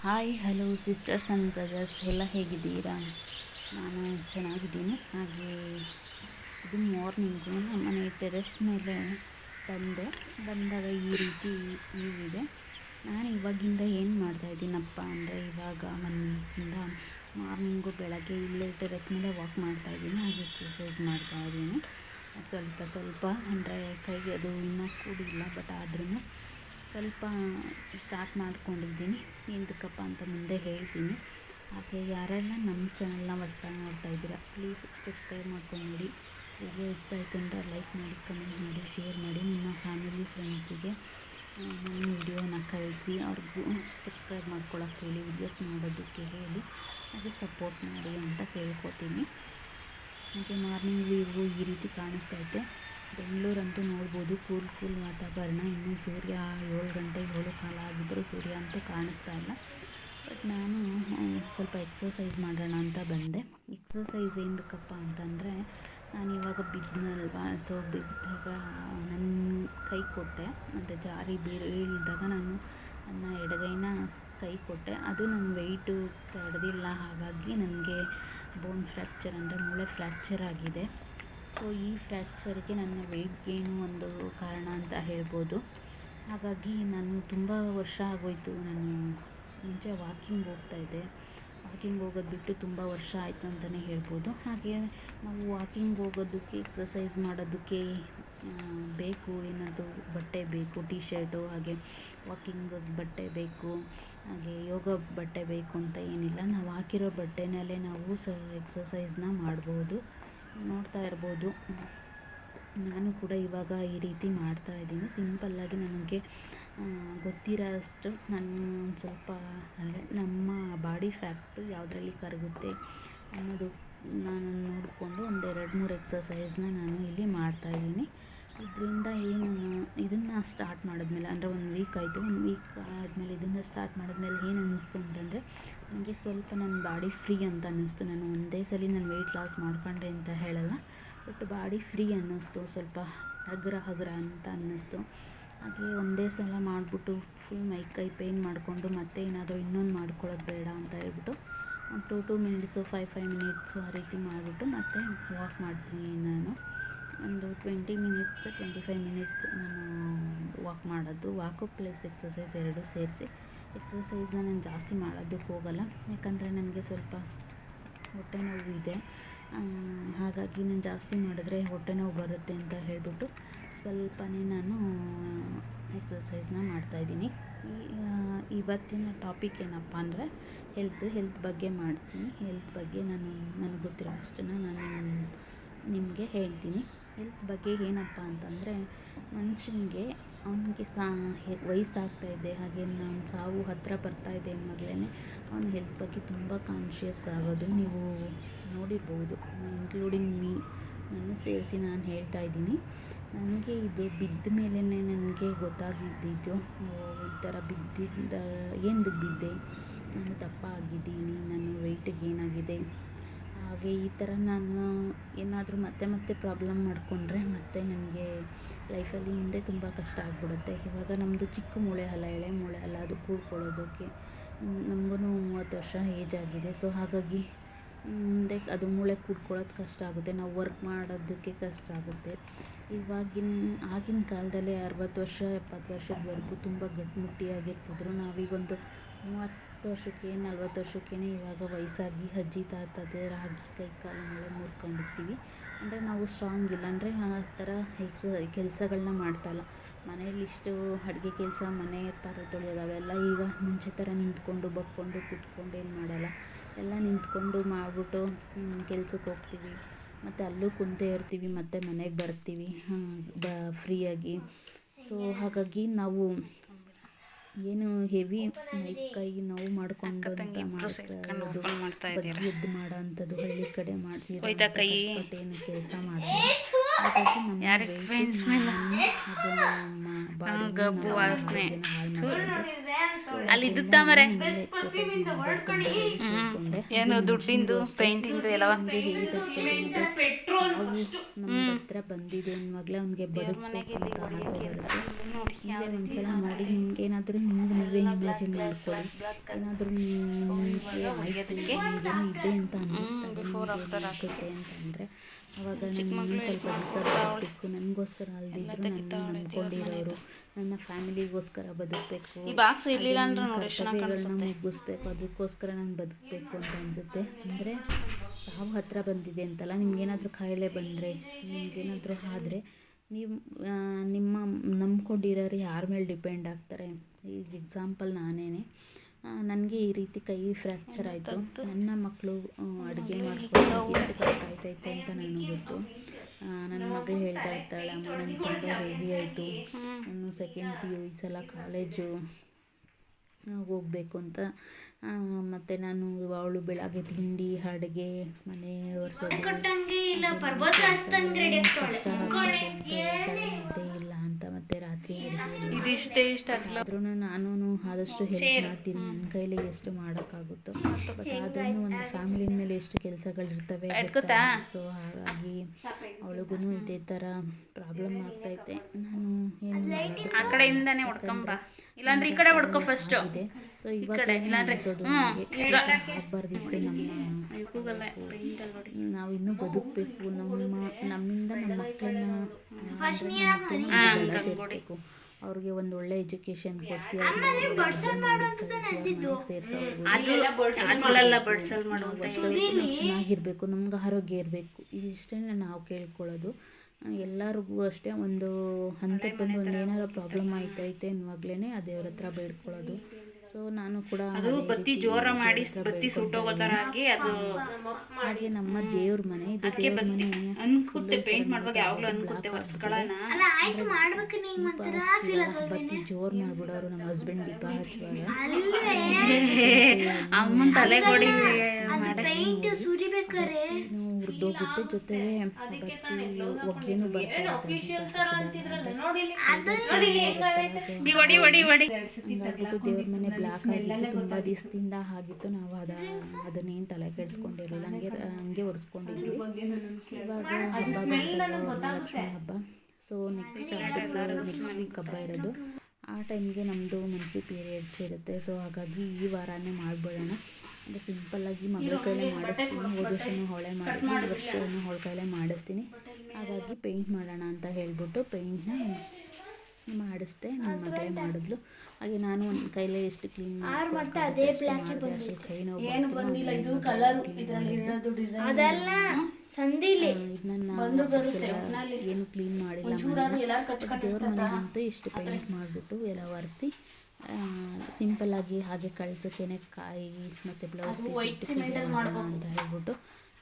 Hi hello sisters and brothers ಎಲ್ಲ ಹೇಗಿದ್ದೀರಾ? ನಾನು ಚೆನ್ನಾಗಿದ್ದೀನಿ. ಹಾಗೆ ಇದು ಮಾರ್ನಿಂಗು ನಮ್ಮನೆ ಟೆರೆಸ್ ಮೇಲೆ ಬಂದಾಗ ಈ ರೀತಿ ಇದೆ. ನಾನು ಇವಾಗಿಂದ ಏನು ಮಾಡ್ತಾಯಿದ್ದೀನಪ್ಪ ಅಂದರೆ, ಇವಾಗ 1 ವೀಕಿಂದ ಮಾರ್ನಿಂಗು ಬೆಳಗ್ಗೆ ಇಲ್ಲೇ ಟೆರೆಸ್ ಮೇಲೆ ವಾಕ್ ಮಾಡ್ತಾಯಿದ್ದೀನಿ, ಹಾಗೆ ಎಕ್ಸಸೈಸ್ ಮಾಡ್ತಾಯಿದ್ದೀನಿ. ಸ್ವಲ್ಪ ಅಂದರೆ ಕೈಗೆ ಅದು ಇನ್ನೂ ಕೂಡಿಲ್ಲ, ಬಟ್ ಆದ್ರೂ ಸ್ವಲ್ಪ ಸ್ಟಾರ್ಟ್ ಮಾಡ್ಕೊಂಡಿದ್ದೀನಿ. ಎಂತಕ್ಕಪ್ಪ ಅಂತ ಮುಂದೆ ಹೇಳ್ತೀನಿ. ಹಾಗೆ ಯಾರೆಲ್ಲ ನಮ್ಮ ಚಾನಲ್ನ ಹೊಸ್ದಾಗಿ ನೋಡ್ತಾ ಇದ್ದೀರಾ, ಪ್ಲೀಸ್ ಸಬ್ಸ್ಕ್ರೈಬ್ ಮಾಡ್ಕೊಂಡು ನೋಡಿ. ವಿಡಿಯೋ ಇಷ್ಟ ಆಯಿತು ಅಂದರೆ ಲೈಕ್ ಮಾಡಿ, ಕಮೆಂಟ್ ಮಾಡಿ, ಶೇರ್ ಮಾಡಿ. ನಿಮ್ಮ ಫ್ಯಾಮಿಲಿ ಫ್ರೆಂಡ್ಸಿಗೆ ನನ್ನ ವಿಡಿಯೋನ ಕಳಿಸಿ, ಅವ್ರಿಗೂ ಸಬ್ಸ್ಕ್ರೈಬ್ ಮಾಡ್ಕೊಳ್ಳೋಕ್ಕೆ ಹೇಳಿ, ವಿಡಿಯೋಸ್ ನೋಡೋದಕ್ಕೆ ಹೇಳಿ, ಹಾಗೆ ಸಪೋರ್ಟ್ ಮಾಡಿ ಅಂತ ಕೇಳ್ಕೊತೀನಿ. ಹಾಗೆ ಮಾರ್ನಿಂಗ್ ವ್ಯೂ ಈ ರೀತಿ ಕಾಣಿಸ್ತೈತೆ. ಬೆಂಗಳೂರಂತೂ ನೋಡ್ಬೋದು, ಕೂಲ್ ವಾತಾವರಣ. ಇನ್ನೂ ಸೂರ್ಯ 7 ಗಂಟೆ 7 ಕಾಲ ಆಗಿದ್ದರೂ ಸೂರ್ಯ ಅಂತೂ ಕಾಣಿಸ್ತಾ ಇಲ್ಲ. ಬಟ್ ನಾನು ಸ್ವಲ್ಪ ಎಕ್ಸಸೈಸ್ ಮಾಡೋಣ ಅಂತ ಬಂದೆ. ಎಕ್ಸಸೈಸ್ ಏನಕ್ಕಪ್ಪ ಅಂತಂದರೆ, ನಾನು ಇವಾಗ ಬಿದ್ದನಲ್ವಾ, ಸೊ ಬಿದ್ದಾಗ ನನ್ನ ಕೈ ಕೊಟ್ಟೆ, ಅಂದರೆ ಜಾರಿ ಬೀಳಿದಾಗ ನಾನು ನನ್ನ ಎಡಗೈನ ಕೈ ಕೊಟ್ಟೆ. ಅದು ನನ್ನ ವೆಯ್ಟು ತಡೆದಿಲ್ಲ, ಹಾಗಾಗಿ ನನಗೆ ಬೋನ್ ಫ್ರ್ಯಾಕ್ಚರ್ ಅಂದರೆ ಮೂಳೆ ಫ್ರ್ಯಾಕ್ಚರ್ ಆಗಿದೆ. ಸೊ ಈ ಫ್ರ್ಯಾಕ್ಚರ್ಗೆ ನನ್ನ ವೆಯ್ಟ್ ಗೇನು ಒಂದು ಕಾರಣ ಅಂತ ಹೇಳ್ಬೋದು. ಹಾಗಾಗಿ ನಾನು ತುಂಬ ವರ್ಷ ಆಗೋಯಿತು. ನಾನು ಮುಂಚೆ ವಾಕಿಂಗ್ ಹೋಗ್ತಾಯಿದ್ದೆ. ವಾಕಿಂಗ್ ಹೋಗೋದು ಬಿಟ್ಟು ತುಂಬ ವರ್ಷ ಆಯಿತು ಅಂತಲೇ ಹೇಳ್ಬೋದು. ಹಾಗೆ ನಾವು ವಾಕಿಂಗ್ ಹೋಗೋದಕ್ಕೆ, ಎಕ್ಸಸೈಸ್ ಮಾಡೋದಕ್ಕೆ ಬೇಕು, ಏನಾದರೂ ಬಟ್ಟೆ ಬೇಕು, ಟಿ ಶರ್ಟು, ಹಾಗೆ ವಾಕಿಂಗ್ ಬಟ್ಟೆ ಬೇಕು, ಹಾಗೆ ಯೋಗ ಬಟ್ಟೆ ಬೇಕು ಅಂತ ಏನಿಲ್ಲ. ನಾವು ಹಾಕಿರೋ ಬಟ್ಟೆನಲ್ಲೇ ನಾವು ಎಕ್ಸಸೈಸ್ನ ಮಾಡ್ಬೋದು. ನೋಡ್ತಾ ಇರ್ಬೋದು, ನಾನು ಕೂಡ ಇವಾಗ ಈ ರೀತಿ ಮಾಡ್ತಾಯಿದ್ದೀನಿ. ಸಿಂಪಲ್ಲಾಗಿ ನನಗೆ ಗೊತ್ತಿರೋ ಅಷ್ಟು ನಾನು ಒಂದು ಸ್ವಲ್ಪ ಅಂದರೆ ನಮ್ಮ ಬಾಡಿ ಫ್ಯಾಕ್ಟು ಯಾವುದರಲ್ಲಿ ಕರಗುತ್ತೆ ಅನ್ನೋದು ನಾನು ನೋಡಿಕೊಂಡು ಒಂದು 2-3 ಎಕ್ಸಸೈಸ್ನ ನಾನು ಇಲ್ಲಿ ಮಾಡ್ತಾಯಿದ್ದೀನಿ. ಇದರಿಂದ ಏನು, ಇದನ್ನು ಸ್ಟಾರ್ಟ್ ಮಾಡಿದ್ಮೇಲೆ ಅಂದರೆ 1 ವೀಕ್ ಆಯಿತು. 1 ವೀಕ್ ಆದಮೇಲೆ ಇದನ್ನು ಸ್ಟಾರ್ಟ್ ಮಾಡಿದ್ಮೇಲೆ ಏನು ಅನ್ನಿಸ್ತು ಅಂತಂದರೆ, ನನಗೆ ಸ್ವಲ್ಪ ನನ್ನ ಬಾಡಿ ಫ್ರೀ ಅಂತ ಅನ್ನಿಸ್ತು. ನಾನು ಒಂದೇ ಸಲ ನಾನು ವೆಯ್ಟ್ ಲಾಸ್ ಮಾಡ್ಕೊಂಡೆ ಅಂತ ಹೇಳಲ್ಲ, ಬಟ್ ಬಾಡಿ ಫ್ರೀ ಅನ್ನಿಸ್ತು, ಸ್ವಲ್ಪ ಹಗುರ ಅಂತ ಅನ್ನಿಸ್ತು. ಹಾಗೆ ಒಂದೇ ಸಲ ಮಾಡಿಬಿಟ್ಟು ಫುಲ್ ಮೈ ಪೇಯ್ನ್ ಮಾಡಿಕೊಂಡು ಮತ್ತೆ ಏನಾದರೂ ಇನ್ನೊಂದು ಮಾಡ್ಕೊಳ್ಳೋದು ಬೇಡ ಅಂತ ಹೇಳ್ಬಿಟ್ಟು ಒಂದು 2 ಮಿನಿಟ್ಸು 5 ಮಿನಿಟ್ಸು ಆ ರೀತಿ ಮಾಡಿಬಿಟ್ಟು ಮತ್ತೆ ವಾಕ್ ಮಾಡ್ತೀನಿ. ನಾನು ಒಂದು 20 ಮಿನಿಟ್ಸ್ 25 ಮಿನಿಟ್ಸ್ ನಾನು ವಾಕ್ ಮಾಡೋದು, ವಾಕು ಪ್ಲಸ್ ಎಕ್ಸಸೈಸ್ 2 ಸೇರಿಸಿ. ಎಕ್ಸಸೈಸ್ನ ನಾನು ಜಾಸ್ತಿ ಮಾಡೋದಕ್ಕೆ ಹೋಗಲ್ಲ, ಯಾಕಂದರೆ ನನಗೆ ಸ್ವಲ್ಪ ಹೊಟ್ಟೆ ನೋವು ಇದೆ. ಹಾಗಾಗಿ ನಾನು ಜಾಸ್ತಿ ಮಾಡಿದ್ರೆ ಹೊಟ್ಟೆ ನೋವು ಬರುತ್ತೆ ಅಂತ ಹೇಳ್ಬಿಟ್ಟು ಸ್ವಲ್ಪನೇ ನಾನು ಎಕ್ಸಸೈಸ್ನ ಮಾಡ್ತಾಯಿದ್ದೀನಿ. ಇವತ್ತಿನ ಟಾಪಿಕ್ ಏನಪ್ಪ ಅಂದರೆ ಹೆಲ್ತ್ ಬಗ್ಗೆ ಮಾಡ್ತೀನಿ. ಹೆಲ್ತ್ ಬಗ್ಗೆ ನನಗೆ ಗೊತ್ತಿರೋ ಅಷ್ಟನ್ನು ನಾನು ನಿಮಗೆ ಹೇಳ್ತೀನಿ. ಹೆಲ್ತ್ ಬಗ್ಗೆ ಏನಪ್ಪ ಅಂತಂದರೆ, ಮನುಷ್ಯನಿಗೆ ಅವನಿಗೆ ವಯಸ್ಸಾಗ್ತಾಯಿದೆ, ಹಾಗೆ ನಮ್ಮ ಸಾವು ಹತ್ತಿರ ಬರ್ತಾಯಿದೆ ಅಂದಾಗಲೇ ಅವನ ಹೆಲ್ತ್ ಬಗ್ಗೆ ತುಂಬ ಕಾನ್ಷಿಯಸ್ ಆಗೋದು ನೀವು ನೋಡಿರ್ಬೋದು, ಇನ್ಕ್ಲೂಡಿಂಗ್ ಮೀ, ನನ್ನ ಸೇರಿಸಿ ನಾನು ಹೇಳ್ತಾ ಇದ್ದೀನಿ. ನನಗೆ ಇದು ಬಿದ್ದ ಮೇಲೇ ನನಗೆ ಗೊತ್ತಾಗಿದ್ದಿದ್ದು, ಈ ಥರ ಏನಕ್ಕೆ ಬಿದ್ದೆ, ನಾನು ದಪ್ಪ ಆಗಿದ್ದೀನಿ, ನಾನು ವೆಯ್ಟ್ ಗೇನ್ ಆಗಿದೆ. ಹಾಗೆ ಈ ಥರ ನಾನು ಏನಾದರೂ ಮತ್ತೆ ಪ್ರಾಬ್ಲಮ್ ಮಾಡಿಕೊಂಡ್ರೆ ಮತ್ತೆ ನನಗೆ ಲೈಫಲ್ಲಿ ಮುಂದೆ ತುಂಬ ಕಷ್ಟ ಆಗಿಬಿಡುತ್ತೆ. ಇವಾಗ ನಮ್ಮದು ಚಿಕ್ಕ ಮೂಳೆ ಅಲ್ಲ, ಎಳೆ ಮೂಳೆ ಅಲ್ಲ, ಅದು ಕೂಡ್ಕೊಳ್ಳೋದಕ್ಕೆ ನಮಗೂ 30 ವರ್ಷ ಏಜ್ ಆಗಿದೆ. ಸೊ ಹಾಗಾಗಿ ಮುಂದೆ ಅದು ಮೂಳೆ ಕೂಡ್ಕೊಳ್ಳೋದು ಕಷ್ಟ ಆಗುತ್ತೆ, ನಾವು ವರ್ಕ್ ಮಾಡೋದಕ್ಕೆ ಕಷ್ಟ ಆಗುತ್ತೆ. ಆಗಿನ ಕಾಲದಲ್ಲಿ 60 ವರ್ಷ 70 ವರ್ಷದವರೆಗೂ ತುಂಬ ಗಟ್ಟಿಮುಟ್ಟಿಯಾಗಿರ್ತಿದ್ರು. ನಾವೀಗೊಂದು 30 ವರ್ಷಕ್ಕೆ 40 ವರ್ಷಕ್ಕೇ ಇವಾಗ ವಯಸ್ಸಾಗಿ ಅಜ್ಜಿ ತಾತದೇ ರಾಗಿ ಕೈ ಕಾಲು ಮೂಳೆ ಮುರ್ಕೊಂಡಿರ್ತೀವಿ. ಅಂದರೆ ನಾವು ಸ್ಟ್ರಾಂಗ್ ಇಲ್ಲ, ಅಂದರೆ ಆ ಥರ ಕೆಲಸಗಳನ್ನ ಮಾಡ್ತಾಯಿಲ್ಲ. ಮನೇಲಿ ಇಷ್ಟು ಅಡುಗೆ ಕೆಲಸ, ಮನೆ ಪಾತ್ರೆ ತೊಳೆಯೋದು ಅವೆಲ್ಲ ಈಗ ಮುಂಚೆ ಥರ ನಿಂತ್ಕೊಂಡು ಬಗ್ಕೊಂಡು ಕುತ್ಕೊಂಡು ಏನು ಮಾಡಲ್ಲ, ಎಲ್ಲ ನಿಂತ್ಕೊಂಡು ಮಾಡಿಬಿಟ್ಟು ಕೆಲ್ಸಕ್ಕೆ ಹೋಗ್ತೀವಿ, ಮತ್ತು ಅಲ್ಲೂ ಕುಂತೇ ಇರ್ತೀವಿ, ಮತ್ತು ಮನೆಗೆ ಬರ್ತೀವಿ ಫ್ರೀಯಾಗಿ. ಸೊ ಹಾಗಾಗಿ ನಾವು ಏನು ಹೆವಿ ಕೈ ನೋವು ಮಾಡಿಕೊಂಡು ಅಂತ ಬಗ್ಗೆ ಎದ್ದು ಮಾಡೋ ಅಂಥದ್ದು ಹಳ್ಳಿ ಕಡೆ ಮಾಡ್ತೀವಿ, ಏನು ಕೆಲಸ ಮಾಡೋದು. ಹಾಗಾಗಿ ಏನು ದುಡ್ಡಿಂದು ಪೇಂಟಿಂದು ಎಲ್ಲ ನಮ್ಮ ಹತ್ರ ಬಂದಿದೆ ಅನ್ನುವಾಗಲೇ ಅವ್ನಿಗೆ ಬದುಕಬೇಕು ಅಂತ ಆಸೆ ಬರುತ್ತೆ. ನೀವೇ ಒಂದ್ಸಲ ನೋಡಿ, ನಿಮ್ಗೆ ಏನಾದರೂ ನೀವೇ ಇಮ್ಯಾಜಿನ್ ಮಾಡ್ಕೊಳ್ಳಿ. ಏನಾದರೂ ನಿಮಗೆ ಆಯಿತು, ನಿಮಗೇನೋ ಇದೆ ಅಂತ ಅನ್ನಿಸ್ತಾ ಅನಿಸುತ್ತೆ ಅಂತಂದರೆ ಅವಾಗ ನಾನು ಸ್ವಲ್ಪ ದಿವಸ ಬದುಕಬೇಕು, ನನಗೋಸ್ಕರ ಅಲ್ದಿದ್ರು ನನ್ನ ನಂಬ್ಕೊಂಡಿರೋರು, ನನ್ನ ಫ್ಯಾಮಿಲಿಗೋಸ್ಕರ ಬದುಕಬೇಕು, ಕರ್ತವ್ಯಗಳನ್ನ ಮುಗಿಸ್ಬೇಕು, ಅದಕ್ಕೋಸ್ಕರ ನಾನು ಬದುಕಬೇಕು ಅಂತ ಅನಿಸುತ್ತೆ. ಅಂದರೆ ಸಾವು ಹತ್ರ ಬಂದಿದೆ ಅಂತಲ್ಲ, ನಿಮ್ಗೇನಾದರೂ ಕಾಯಿಲೆ ಬಂದರೆ, ನಿಮ್ಗೇನಾದರೂ ಆದರೆ ನೀವು ನಿಮ್ಮ ನಂಬ್ಕೊಂಡಿರೋರು ಯಾರ ಮೇಲೆ ಡಿಪೆಂಡ್ ಆಗ್ತಾರೆ? ಈಗ ಎಕ್ಸಾಂಪಲ್ ನಾನೇನೆ. ನನಗೆ ಈ ರೀತಿ ಕೈ ಫ್ರ್ಯಾಕ್ಚರ್ ಆಯಿತು. ನನ್ನ ಮಕ್ಕಳು ಅಡುಗೆ ಮಾಡ್ಕೊಳ್ಳೋಕೆ ಎಷ್ಟು ಕಷ್ಟ ಆಯ್ತೈತೆ ಅಂತ ನನಗೆ ಗೊತ್ತು. ನನ್ನ ಮಗಳು ಹೇಳ್ತಾ ಇರ್ತಾಳೆ, ಅಮ್ಮ ನನಗೆ ತುಂಬ ಹೆವಿ ಆಯಿತು, ನಾನು ಸೆಕೆಂಡ್ PU ಈ ಸಲ ಕಾಲೇಜು ಹೋಗಬೇಕು ಅಂತ. ಮತ್ತು ನಾನು ಅವಳು ಬೆಳಗ್ಗೆ ತಿಂಡಿ, ಅಡುಗೆ, ಮನೆ ಒರೆಸೋದು ಕಷ್ಟ ನಿದ್ದೆ ಇಲ್ಲ ಅಂತ, ಮತ್ತು ರಾತ್ರಿ ಅಡುಗೆ ಆದ್ರೂ ನಾನು ಆದಷ್ಟು ಹೆಲ್ಪ್ ಮಾಡ್ತೀನಿ, ನನ್ನ ಕೈಲಿ ಎಷ್ಟು ಮಾಡೋಕ್ಕಾಗುತ್ತೋ. ಬಟ್ ಆದ್ರೂ ಒಂದು ಫ್ಯಾಮಿಲಿ ಮೇಲೆ ಎಷ್ಟು ಕೆಲಸಗಳಿರ್ತವೆ. ಸೊ ಹಾಗಾಗಿ ಅವಳಿಗೂ ಇದೇ ಥರ ಪ್ರಾಬ್ಲಮ್ ಆಗ್ತೈತೆ. ನಾನು ಏನು ಇದೆ. ಸೊ ಇವಾಗ ಅನ್ಸೋದು ಆಗಬಾರ್ದಿತ್ತು, ನಾವು ಇನ್ನೂ ಬದುಕಬೇಕು, ನಮ್ಮಿಂದ ನಮ್ಮ ಮಕ್ಕಳನ್ನ ಸೇರಿಸ್ಬೇಕು, ಅವ್ರಿಗೆ ಒಂದು ಒಳ್ಳೆ ಎಜುಕೇಷನ್ ಕೊಡಿಸಿ ಚೆನ್ನಾಗಿರಬೇಕು, ನಮ್ಗೆ ಆರೋಗ್ಯ ಇರಬೇಕು. ಇದಿಷ್ಟೇ ನಾವು ಕೇಳ್ಕೊಳ್ಳೋದು. ಎಲ್ಲರಿಗೂ ಅಷ್ಟೇ ಒಂದು ಹಂತಕ್ಕೆ ಬಂದು ಒಂದು ಏನಾರು ಪ್ರಾಬ್ಲಮ್ ಆಯ್ತೈತೆ ಅನ್ನುವಾಗಲೇ ಆ ದೇವ್ರ ಹತ್ರ ಬೇಡ್ಕೊಳ್ಳೋದು. ಸೊ ನಾನು ಕೂಡ ಬತ್ತಿ ಜೋರ ಮಾಡಿ ಬತ್ತಿ ಸುಟ್ಟೋಗೋ ಥರ ಆಗಿ ಅದು ಹಾಗೆ ನಮ್ಮ ದೇವ್ರ ಮನೆ, ಇದು ದೇವ್ರ ಮನೆ ಅನ್ಕುತ್ತೆ. ಪೇಂಟ್ ಮಾಡುವಾಗ ಯಾವಾಗಲೂ ಅನ್ಕುತ್ತೆ ವರ್ಷಗಳನ್ನ ಬತ್ತಿ ಜೋರು ಮಾಡ್ಬಿಡೋರು ನಮ್ಮ ಹಸ್ಬೆಂಡ್ ದೀಪ ಹಚ್ಚುವಾಗ ಅಮ್ಮನ ತಲೆ ಕೊಡಿ ಹುರಿದೋಗುತ್ತೆ, ಜೊತೆಗೆ ಬತ್ತಿ ಒಗ್ಗೇನು ಬರ್ತಾ ಹಂಗಾಗ್ಬಿಟ್ಟು ದೇವ್ರ ಮನೆ ಬ್ಲ್ಯಾಕ್ ಆಗಿತ್ತು, ತುಂಬ ದಿವಸದಿಂದ ಆಗಿತ್ತು. ನಾವು ಅದನ್ನೇನು ತಲೆ ಕೆಡಿಸ್ಕೊಂಡಿರಲಿಲ್ಲ, ಹಂಗೆ ಒರೆಸ್ಕೊಂಡಿದ್ವಿ. ಇವಾಗ ಹಬ್ಬ ಬಂತಲ್ಲ, ಲಕ್ಷ್ಮೀ ಹಬ್ಬ. ಸೊ ನೆಕ್ಸ್ಟ್ ವೀಕ್ ಹಬ್ಬ ಇರೋದು. ಆ ಟೈಮ್ಗೆ ನಮ್ಮದು ಮಂತ್ಲಿ ಪೀರಿಯಡ್ಸ್ ಇರುತ್ತೆ. ಸೊ ಹಾಗಾಗಿ ಈ ವಾರನೇ ಮಾಡಿಬಿಡೋಣ. ಅಂದರೆ ಸಿಂಪಲ್ಲಾಗಿ ಮಗಳ ಕೈಲೇ ಮಾಡಿಸ್ತೀನಿ. ಹೋದ ವರ್ಷವೂ ಅವಳೇ ಮಾಡಿದ್ವಿ, ಈ ವರ್ಷವೂ ಅವಳ ಕೈಲೇ ಮಾಡಿಸ್ತೀನಿ. ಹಾಗಾಗಿ ಪೇಂಟ್ ಮಾಡೋಣ ಅಂತ ಹೇಳಿಬಿಟ್ಟು ಪೇಂಟ್ನ ಮಾಡಿಸ್ದೆ. ನನ್ನ ಮಗಳೇ ಮಾಡಿದ್ಲು. ಹಾಗೆ ನಾನು ಒಂದು ಕೈಲೇ ಎಷ್ಟು ಕ್ಲೀನ್ ಮಾಡಿದೆ ಅಷ್ಟು ಕೈ ನೋವು ಏನು ಕ್ಲೀನ್ ಮಾಡಿಲ್ಲ. ದೇವ್ರ ಮನೆಗಂತೂ ಎಷ್ಟು ಪೇಂಟ್ ಮಾಡಿಬಿಟ್ಟು ಎಲ್ಲ ಒರೆಸಿ ಸಿಂಪಲ್ಲಾಗಿ ಹಾಗೆ ಕಳ್ಸೋಕ್ಕೇನೆ ಕಾಯಿ ಮತ್ತು ಬ್ಲೌಸ್ ಪೀಸ್ ಮಾಡೋಣ ಅಂತ ಹೇಳ್ಬಿಟ್ಟು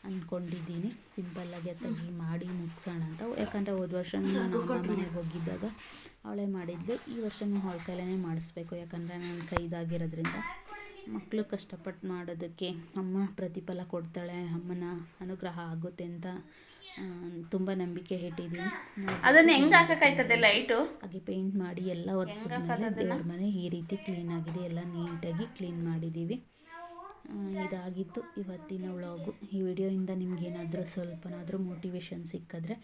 ಅಂದ್ಕೊಂಡಿದ್ದೀನಿ. ಸಿಂಪಲ್ಲಾಗಿ ಅತ್ತಾಗಿ ಮಾಡಿ ಮುಗಿಸೋಣ ಅಂತ. ಯಾಕಂದರೆ ಹೋದ ವರ್ಷ ನಾನು ಅಮ್ಮ ಮನೆಗೆ ಹೋಗಿದ್ದಾಗ ಅವಳೇ ಮಾಡಿದ್ಲು. ಈ ವರ್ಷವೂ ಅವಳ ಕೈಲೇ ಮಾಡಿಸ್ಬೇಕು. ಯಾಕಂದರೆ ನನ್ನ ಕೈದಾಗಿರೋದ್ರಿಂದ ಮಕ್ಕಳು ಕಷ್ಟಪಟ್ಟು ಮಾಡೋದಕ್ಕೆ ಅಮ್ಮ ಪ್ರತಿಫಲ ಕೊಡ್ತಾಳೆ, ಅಮ್ಮನ ಅನುಗ್ರಹ ಆಗುತ್ತೆ ಅಂತ ತುಂಬ ನಂಬಿಕೆ ಇಟ್ಟಿದ್ದೀನಿ. ಅದನ್ನು ಹೆಂಗೆ ಹಾಕಕ್ಕಾಯ್ತದೆ ಲೈಟು? ಹಾಗೆ ಪೇಂಟ್ ಮಾಡಿ ಎಲ್ಲ ಒರೆಸಿದ್ಮೇಲೆ ದೇವ್ರ ಮನೆ ಈ ರೀತಿ ಕ್ಲೀನಾಗಿದೆ. ಎಲ್ಲ ನೀಟಾಗಿ ಕ್ಲೀನ್ ಮಾಡಿದ್ದೀವಿ. ಇದಾಗಿತ್ತು ಇವತ್ತಿನ ವ್ಲಾಗು. ಈ ವಿಡಿಯೋಯಿಂದ ನಿಮಗೇನಾದರೂ ಸ್ವಲ್ಪನಾದರೂ ಮೋಟಿವೇಶನ್ ಸಿಕ್ಕಿದ್ರೆ,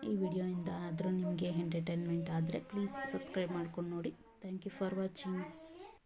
ಈ ವಿಡಿಯೋಯಿಂದ ಆದರೂ ನಿಮಗೆ ಎಂಟರ್ಟೈನ್ಮೆಂಟ್ ಆದರೆ ಪ್ಲೀಸ್ ಸಬ್ಸ್ಕ್ರೈಬ್ ಮಾಡ್ಕೊಂಡು ನೋಡಿ. Thank you for watching.